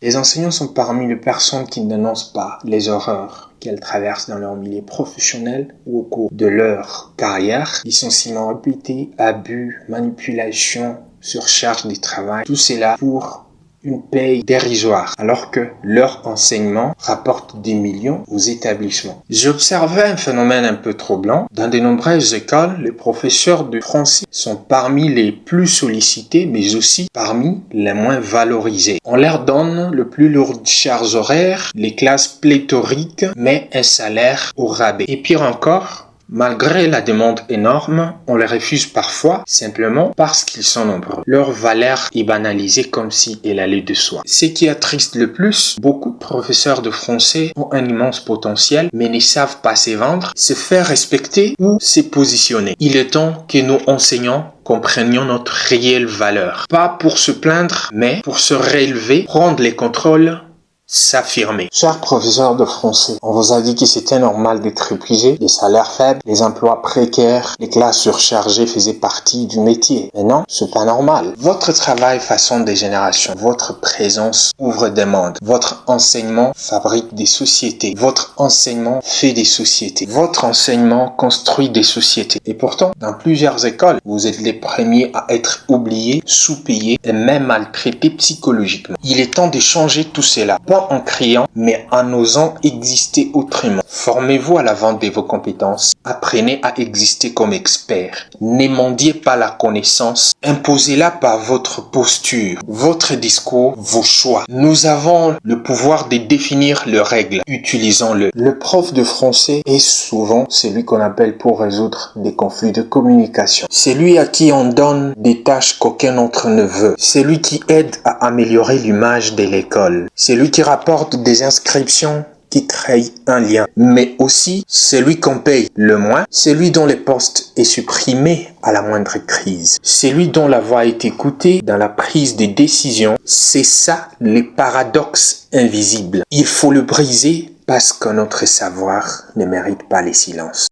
Les enseignants sont parmi les personnes qui n'annoncent pas les horreurs qu'elles traversent dans leur milieu professionnel ou au cours de leur carrière. Licenciements répétés, abus, manipulation, surcharge du travail, tout cela pour une paye dérisoire, alors que leur enseignement rapporte des millions aux établissements. J'ai observé un phénomène un peu troublant. Dans de nombreuses écoles, les professeurs de français sont parmi les plus sollicités, mais aussi parmi les moins valorisés. On leur donne le plus lourd charges horaires, les classes pléthoriques, mais un salaire au rabais. Et pire encore, malgré la demande énorme, on les refuse parfois simplement parce qu'ils sont nombreux. Leur valeur est banalisée comme si elle allait de soi. Ce qui attriste le plus, beaucoup de professeurs de français ont un immense potentiel mais ne savent pas se vendre, se faire respecter ou se positionner. Il est temps que nous enseignants comprenions notre réelle valeur. Pas pour se plaindre, mais pour se réélever, prendre les contrôles, s'affirmer. Chers professeurs de français, on vous a dit que c'était normal d'être épuisé, les salaires faibles, les emplois précaires, les classes surchargées faisaient partie du métier. Mais non, c'est pas normal. Votre travail façonne des générations. Votre présence ouvre des mondes. Votre enseignement fabrique des sociétés. Votre enseignement fait des sociétés. Votre enseignement construit des sociétés. Et pourtant, dans plusieurs écoles, vous êtes les premiers à être oubliés, sous-payés et même maltraités psychologiquement. Il est temps de changer tout cela. Pas en criant, mais en osant exister autrement. Formez-vous à la vente de vos compétences. Apprenez à exister comme expert. Ne mendiez pas la connaissance. Imposez-la par votre posture, votre discours, vos choix. Nous avons le pouvoir de définir les règles. Utilisons-le. Le prof de français est souvent celui qu'on appelle pour résoudre des conflits de communication. C'est lui à qui on donne des tâches qu'aucun autre ne veut. C'est lui qui aide à améliorer l'image de l'école. C'est lui qui rapporte des inscriptions qui créent un lien. Mais aussi, celui qu'on paye le moins, celui dont le poste est supprimé à la moindre crise, celui dont la voix est écoutée dans la prise de décision. C'est ça, les paradoxes invisibles. Il faut le briser parce que notre savoir ne mérite pas les silences.